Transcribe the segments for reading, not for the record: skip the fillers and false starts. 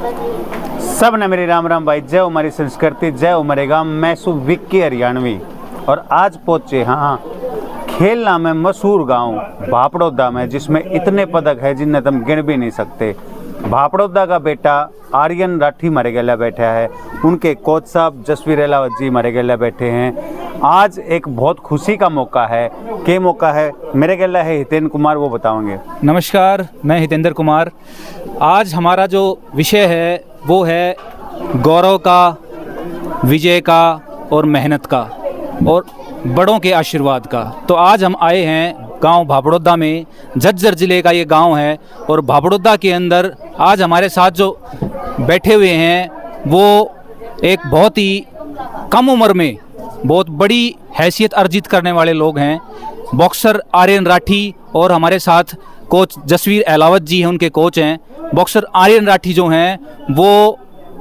सब ने मेरी राम राम भाई, जय हमारी संस्कृति, जय उमरेगा। मैं सु विक्की हरियाणवी और आज पहुंचे हाँ खेलना में मशहूर गांव भापड़ौदा में, जिसमें इतने पदक है जिन्हें तुम गिन भी नहीं सकते। भापड़ौदा का बेटा आर्यन राठी मरे गला बैठा है, उनके कोच साहब जसवीर अहलावत जी मरे गला बैठे हैं। आज एक बहुत खुशी का मौका है। क्या मौका है? मेरे गला है हितेंद्र कुमार, वो बताओगे। नमस्कार, मैं हितेंद्र कुमार। आज हमारा जो विषय है वो है गौरव का, विजय का और मेहनत का और बड़ों के आशीर्वाद का। तो आज हम आए हैं गांव भापड़ौदा में। झज्जर ज़िले का ये गांव है और भापड़ौदा के अंदर आज हमारे साथ जो बैठे हुए हैं वो एक बहुत ही कम उम्र में बहुत बड़ी हैसियत अर्जित करने वाले लोग हैं। बॉक्सर आर्यन राठी और हमारे साथ कोच जसवीर अहलावत जी हैं, उनके कोच हैं। बॉक्सर आर्यन राठी जो हैं वो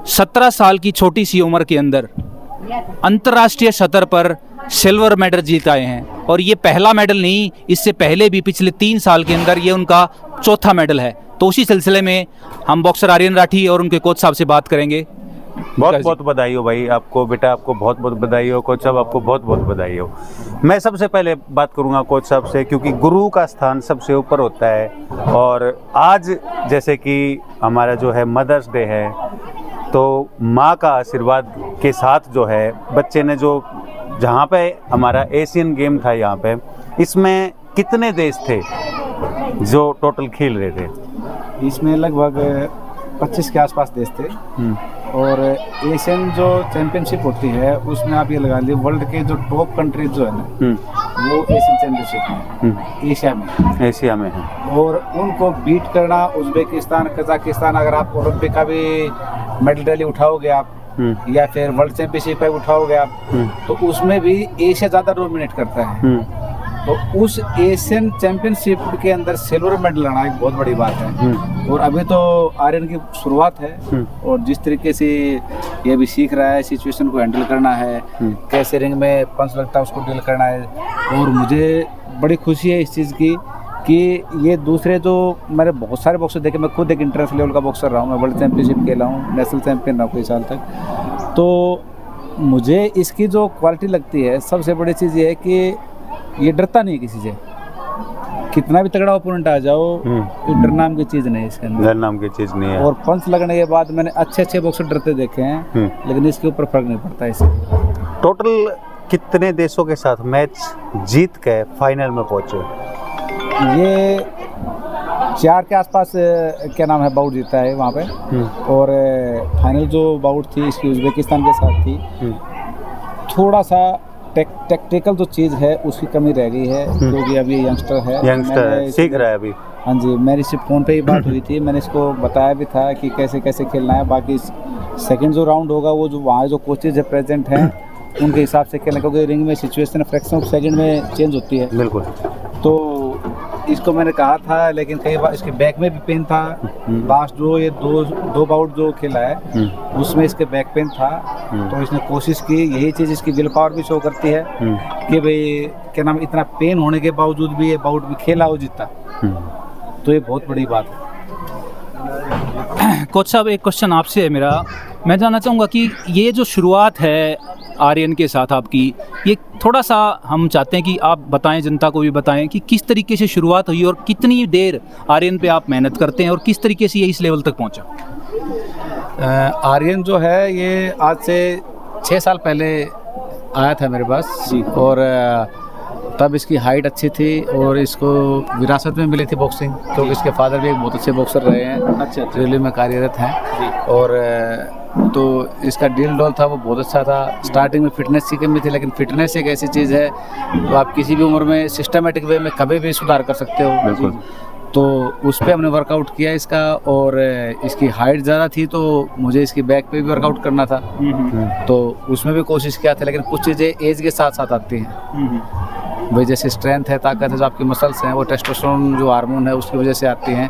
17 साल की छोटी सी उम्र के अंदर अंतर्राष्ट्रीय सतर पर सिल्वर मेडल जीत आए हैं और ये पहला मेडल नहीं, इससे पहले भी पिछले 3 साल के अंदर ये उनका चौथा मेडल है। तो उसी सिलसिले में हम बॉक्सर आर्यन राठी और उनके कोच साहब से बात करेंगे। बहुत बहुत बधाई हो भाई आपको, बेटा आपको बहुत बहुत बधाई हो, कोच साहब आपको बहुत बहुत बधाई हो। मैं सबसे पहले बात करूंगा कोच साहब से, क्योंकि गुरु का स्थान सबसे ऊपर होता है। और आज जैसे कि हमारा जो है मदर्स डे है, तो माँ का आशीर्वाद के साथ जो है बच्चे ने जो जहाँ पे हमारा एशियन गेम था, यहाँ पे इसमें कितने देश थे जो टोटल खेल रहे थे? इसमें लगभग 25 के आसपास देश थे। और एशियन जो चैंपियनशिप होती है उसमें आप ये लगा लीजिए वर्ल्ड के जो टॉप कंट्रीज जो है ना वो एशियन चैंपियनशिप में एशिया में है। और उनको बीट करना, उज्बेकिस्तान, कजाकिस्तान, अगर आप ओलंपिक का भी मेडल रैली उठाओगे आप या फिर वर्ल्ड चैंपियनशिप पे उठाओगे आप, तो उसमें भी एशिया ज़्यादा डोमिनेट करता है। तो उस एशियन चैंपियनशिप के अंदर सिल्वर मेडल लाना एक बहुत बड़ी बात है। और अभी तो आर्यन की शुरुआत है और जिस तरीके से ये भी सीख रहा है सिचुएशन को हैंडल करना है, कैसे रिंग में पंच लगता है उसको डील करना है। और मुझे बड़ी खुशी है इस चीज़ की कि ये दूसरे जो मैंने बहुत सारे बॉक्सर देखे, मैं खुद एक इंटरनेशनल लेवल का बॉक्सर रहा हूँ, मैं वर्ल्ड चैंपियनशिप खेला हूँ, नेशनल चैंपियन रहा हूँ कई साल तक। तो मुझे इसकी जो क्वालिटी लगती है, सबसे बड़ी चीज़ ये है कि ये डरता नहीं है किसी से। कितना भी तगड़ा ओपोनेंट आ जाओ, ये डर नाम की चीज़ नहीं है इसके अंदर, डर नाम की चीज़ नहीं है। और पंच लगने के बाद मैंने अच्छे बॉक्सर डरते देखे हैं, लेकिन इसके ऊपर फर्क नहीं पड़ता इसे। टोटल कितने देशों के साथ मैच जीत के फाइनल में पहुंचे? ये 4 के आसपास क्या नाम है बाउट जीता है वहाँ पे। और फाइनल जो बाउट थी इसकी उज्बेकिस्तान के साथ थी। थोड़ा सा टेक्टिकल जो चीज़ है उसकी कमी रह गई है, क्योंकि अभी यंगस्टर है, सीख रहा है अभी। हाँ जी, मेरी सिर्फ फ़ोन पे ही बात हुई थी, मैंने इसको बताया भी था कि कैसे कैसे खेलना है। बाकी सेकंड जो राउंड होगा वो जो वहाँ जो कोचेज है प्रेजेंट हैं उनके हिसाब से खेलना, क्योंकि रिंग में सिचुएशन फ्रैक्शन ऑफ सेकंड में चेंज होती है। बिल्कुल। तो इसको मैंने कहा था, लेकिन कई बार इसके बैक में भी पेन था। लास्ट जो ये दो बाउट जो खेला है उसमें इसके बैक पेन था। तो इसने कोशिश की, यही चीज़ इसकी विल पावर भी शो करती है कि भाई क्या नाम, इतना पेन होने के बावजूद भी ये बाउट भी खेला और जीता। तो ये बहुत बड़ी बात है। कोच साहब, एक क्वेश्चन आपसे है मेरा। मैं जानना चाहूँगा कि ये जो शुरुआत है आर्यन के साथ आपकी, ये थोड़ा सा हम चाहते हैं कि आप बताएं, जनता को भी बताएं कि किस तरीके से शुरुआत हुई और कितनी देर आर्यन पे आप मेहनत करते हैं और किस तरीके से ये इस लेवल तक पहुंचा। आर्यन जो है ये आज से 6 साल पहले आया था मेरे पास। और तब इसकी हाइट अच्छी थी और इसको विरासत में मिली थी बॉक्सिंग, क्योंकि इसके फादर भी एक बहुत अच्छे बॉक्सर रहे हैं, अच्छा रेलवे में कार्यरत हैं। और तो इसका डील डॉल था वो बहुत अच्छा था। स्टार्टिंग में फिटनेस की कमी थी, लेकिन फिटनेस एक ऐसी चीज़ है तो आप किसी भी उम्र में सिस्टमेटिक वे में कभी भी सुधार कर सकते हो। बिल्कुल। तो उस पर हमने वर्कआउट किया इसका। और इसकी हाइट ज़्यादा थी तो मुझे इसकी बैक पे भी वर्कआउट करना था, तो उसमें भी कोशिश किया था। लेकिन कुछ चीज़ें एज के साथ साथ आती हैं भाई, जैसे स्ट्रेंथ है, ताकत है, जो आपके मसल्स हैं, वो टेस्टोस्टेरोन जो हार्मोन है उसकी वजह से आती हैं।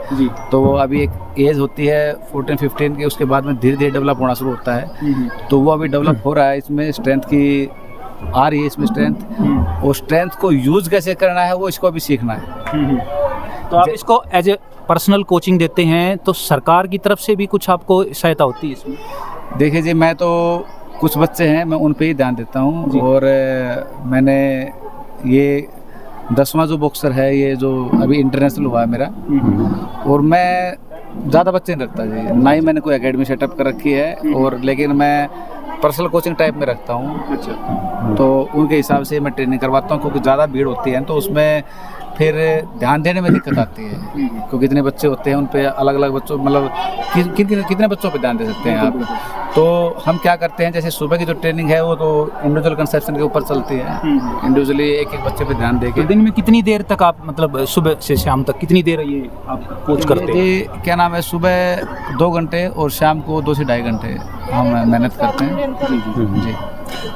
तो वो अभी एक एज होती है 14-15 की, उसके बाद में धीरे धीरे डेवलप होना शुरू होता है। तो वो अभी डेवलप हो रहा है, इसमें स्ट्रेंथ की आ रही है इसमें स्ट्रेंथ। और स्ट्रेंथ को यूज़ कैसे करना है वो इसको अभी सीखना है। तो आप इसको एज ए पर्सनल कोचिंग देते हैं तो सरकार की तरफ से भी कुछ आपको सहायता होती है इसमें? देखिए जी, मैं तो कुछ बच्चे हैं, मैं उन पे ही ध्यान देता हूँ। और मैंने ये 10वां जो बॉक्सर है, ये जो अभी इंटरनेशनल हुआ है मेरा, और मैं ज़्यादा बच्चे नहीं रखता जी, ना ही मैंने कोई एकेडमी सेटअप कर रखी है, और लेकिन मैं पर्सनल कोचिंग टाइप में रखता हूँ। अच्छा। तो उनके हिसाब से मैं ट्रेनिंग करवाता हूँ, क्योंकि ज़्यादा भीड़ होती है तो उसमें फिर ध्यान देने में दिक्कत आती है, क्योंकि इतने बच्चे होते हैं, उन पे अलग अलग बच्चों, मतलब कितने बच्चों पे ध्यान दे सकते हैं आप। तो हम क्या करते हैं, जैसे सुबह की जो ट्रेनिंग है वो तो इंडिविजुअल कंसेप्शन के ऊपर चलती है, इंडिविजुअली एक एक बच्चे पे ध्यान दे के। तो दिन में कितनी देर तक आप, मतलब सुबह से शाम तक कितनी देर ये आप कोच करते हैं? जी, क्या नाम है, सुबह 2 घंटे और शाम को 2 से ढाई घंटे हम मेहनत करते हैं। जी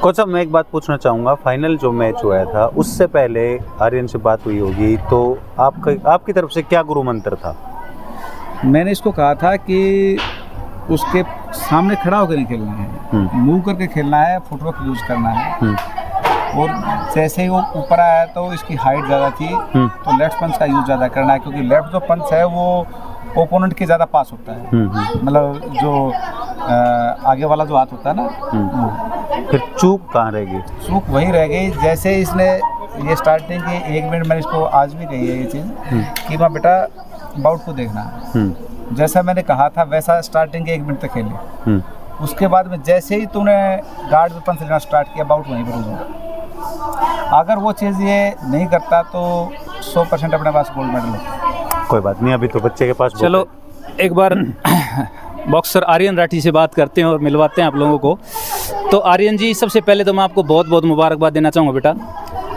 कोच साहब, मैं एक बात पूछना चाहूँगा, फाइनल जो मैच हुआ था उससे पहले आर्यन से बात हुई होगी, तो आपकी तरफ से क्या गुरु मंत्र था? मैंने इसको कहा था कि उसके सामने खड़ा होकर नहीं खेलना है, मूव करके खेलना है, फुटवर्क यूज करना है। और जैसे ही वो ऊपर आया तो इसकी हाइट ज़्यादा थी, तो लेफ्ट पंच का यूज ज़्यादा करना है, क्योंकि लेफ्ट जो पंच है वो ओपोनेंट के ज़्यादा पास होता है, मतलब जो आगे वाला जो हाथ होता है ना, वो। फिर चूक कहाँ रहेगी? चूक वही रह गई, जैसे इसने ये स्टार्टिंग के 1 मिनट मैंने इसको आज भी कही है ये चीज़ कि माँ बेटा बाउट को देखना, जैसा मैंने कहा था वैसा स्टार्टिंग के 1 मिनट तक खेले। उसके बाद में जैसे ही तूने गार्ड में पंच लेना स्टार्ट किया, बाउट वहीं पर हो जाएगा। अगर वो चीज़ ये नहीं करता तो 100% अपने पास गोल्ड मेडल होता। कोई बात नहीं, अभी तो बच्चे के पास। चलो एक बार बॉक्सर आर्यन राठी से बात करते हैं और मिलवाते हैं आप लोगों को। तो आर्यन जी, सबसे पहले तो मैं आपको बहुत बहुत मुबारकबाद देना चाहूँगा बेटा,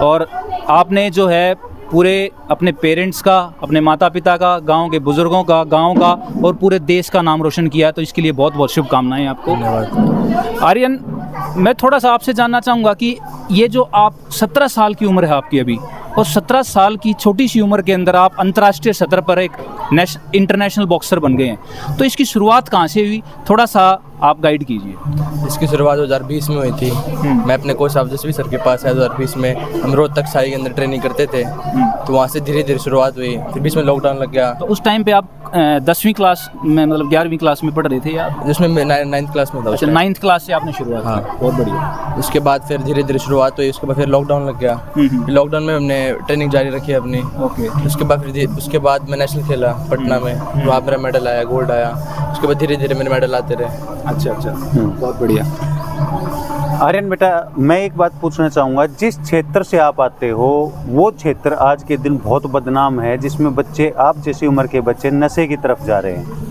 और आपने जो है पूरे अपने पेरेंट्स का, अपने माता पिता का, गांव के बुज़ुर्गों का, गांव का और पूरे देश का नाम रोशन किया, तो इसके लिए बहुत बहुत शुभकामनाएं आपको। धन्यवाद। आर्यन, मैं थोड़ा सा आपसे जानना चाहूँगा कि ये जो आप 17 साल की उम्र है आपकी अभी, और 17 साल की छोटी सी उम्र के अंदर आप अंतर्राष्ट्रीय सतह पर एक इंटरनेशनल बॉक्सर बन गए हैं, तो इसकी शुरुआत कहाँ से हुई, थोड़ा सा आप गाइड कीजिए। इसकी शुरुआत 2020 में हुई थी। मैं अपने कोच साहब जसवी सर के पास आया 2020 में। हम रोहतक साई के अंदर ट्रेनिंग करते थे, तो वहाँ से धीरे धीरे शुरुआत हुई। फिर बीच में लॉकडाउन लग गया। तो उस टाइम पे आप 10वीं क्लास में, मतलब 11वीं क्लास में पढ़ रहे थे या? जिसमें मैं 9th क्लास में था। अच्छा, 9th क्लास से आपने शुरुआत की। हाँ, बहुत बढ़िया। उसके बाद फिर धीरे धीरे शुरुआत हुई। उसके बाद फिर लॉकडाउन लग गया। लॉकडाउन में हमने ट्रेनिंग जारी रखी अपनी। ओके। उसके बाद मैं नेशनल खेला पटना में, वहाँ मेरा मेडल आया, गोल्ड आया। उसके बाद धीरे धीरे मेरे मेडल आते रहे। अच्छा अच्छा, बहुत बढ़िया। आर्यन बेटा, मैं एक बात पूछना चाहूँगा, जिस क्षेत्र से आप आते हो वो क्षेत्र आज के दिन बहुत बदनाम है, जिसमें बच्चे, आप जैसी उम्र के बच्चे नशे की तरफ जा रहे हैं।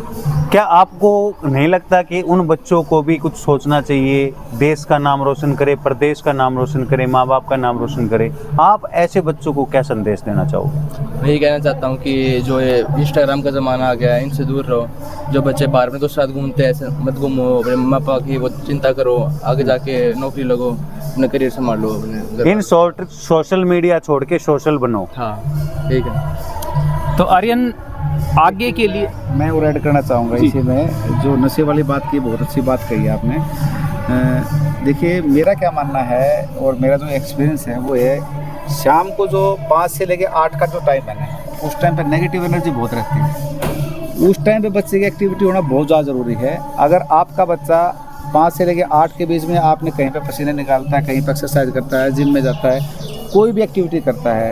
क्या आपको नहीं लगता कि उन बच्चों को भी कुछ सोचना चाहिए, देश का नाम रोशन करे, प्रदेश का नाम रोशन करे, माँ बाप का नाम रोशन करे? आप ऐसे बच्चों को क्या संदेश देना चाहोगे? मैं ये कहना चाहता हूँ कि जो ये इंस्टाग्राम का ज़माना आ गया है, इनसे दूर रहो। जो बच्चे बाहर में तो साथ घूमते हैं, ऐसे मत घूमो। अपने मम्मा पापा की वो चिंता करो, आगे जाके नौकरी लगो, अपना करियर संभाल लो अपने। इन सोशल मीडिया छोड़ के सोशल बनो। हाँ, ठीक है। तो आर्यन, आगे के लिए मैं और ऐड करना चाहूँगा इसी में, जो नशे वाली बात की, बहुत अच्छी बात कही है आपने। देखिए, मेरा क्या मानना है और मेरा जो एक्सपीरियंस है वो है, शाम को जो 5 से लेके 8 का जो टाइम है ना, उस टाइम पे नेगेटिव एनर्जी बहुत रहती है। उस टाइम पे बच्चे की एक्टिविटी होना बहुत ज़्यादा ज़रूरी है। अगर आपका बच्चा 5 से लेके 8 के बीच में आपने कहीं पे पसीने निकालता है, कहीं पे एक्सरसाइज करता है, जिम में जाता है, कोई भी एक्टिविटी करता है,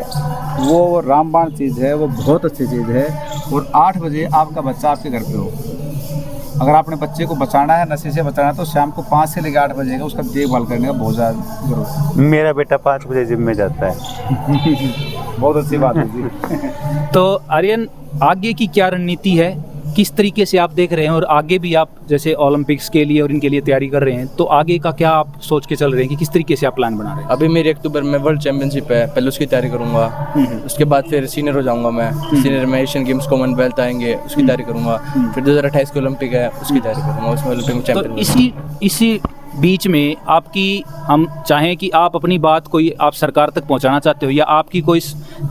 वो रामबाण चीज़ है, वो बहुत अच्छी चीज़ है। और 8 बजे आपका बच्चा आपके घर पे हो, अगर आपने बच्चे को बचाना है, नशे से बचाना है, तो शाम को 5 से लेकर 8 बजे का उसका देखभाल करने का बहुत ज़्यादा जरूरत है। मेरा बेटा 5 बजे जिम में जाता है। बहुत अच्छी बात है जी। तो आर्यन, आगे की क्या रणनीति है, किस तरीके से आप देख रहे हैं, और आगे भी आप जैसे ओलंपिक्स के लिए और इनके लिए तैयारी कर रहे हैं, तो आगे का क्या आप सोच के चल रहे हैं कि किस तरीके से आप प्लान बना रहे हैं? अभी मेरी अक्टूबर में वर्ल्ड चैंपियनशिप है, पहले उसकी तैयारी करूँगा। उसके बाद फिर सीनियर हो जाऊँगा मैं। सीनियर में एशियन गेम्स, कॉमनवेल्थ आएंगे, उसकी तैयारी करूँगा। फिर 2028 के ओलंपिक है, उसकी तैयारी करूँगा। उसमें ओलंपिक में तो चैंपियन। इसी बीच में आपकी, हम चाहें कि आप अपनी बात कोई आप सरकार तक पहुंचाना चाहते हो, या आपकी कोई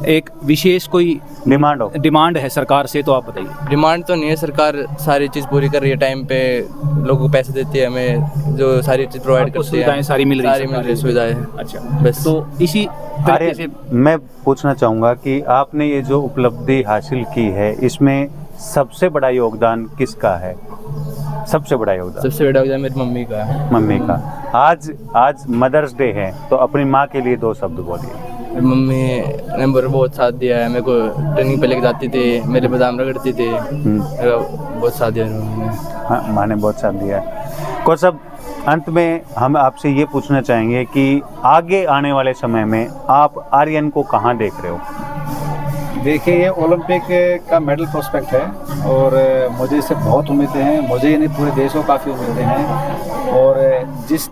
एक विशेष कोई डिमांड है सरकार से, तो आप बताइए। डिमांड तो नहीं है, सरकार सारी चीज़ पूरी कर रही है, टाइम पे लोगों को पैसे देती है, हमें जो सारी चीज़ प्रोवाइड करती है, सुविधाएं सारी मिल रही है सुविधाएं। अच्छा, बस। तो इसी तरीके से मैं पूछना चाहूँगा कि आपने ये जो उपलब्धि हासिल की है, इसमें सबसे बड़ा योगदान किसका है? सबसे बड़ा योगदान सबसे बड़ा योगदान मेरी मम्मी का है। मम्मी का। आज मदर्स डे है, तो अपनी माँ के लिए 2 शब्द बोलिए। मेरी मम्मी ने मेरे बहुत साथ दिया है, मेरे को ट्रेनिंग पे लेके जाती थी, मेरे बादाम रगड़ती थी, मेरा बहुत साथ दिया उन्होंने। हाँ, माँ ने बहुत साथ दिया है। कोच साहब, अंत में हम आपसे ये पूछना चाहेंगे कि आगे आने वाले समय में आप आर्यन को कहाँ देख रहे हो? देखिए, ये ओलंपिक का मेडल प्रोस्पेक्ट है और मुझे इससे बहुत उम्मीदें हैं। मुझे ही नहीं, पूरे देश को काफ़ी उम्मीदें हैं। और जिस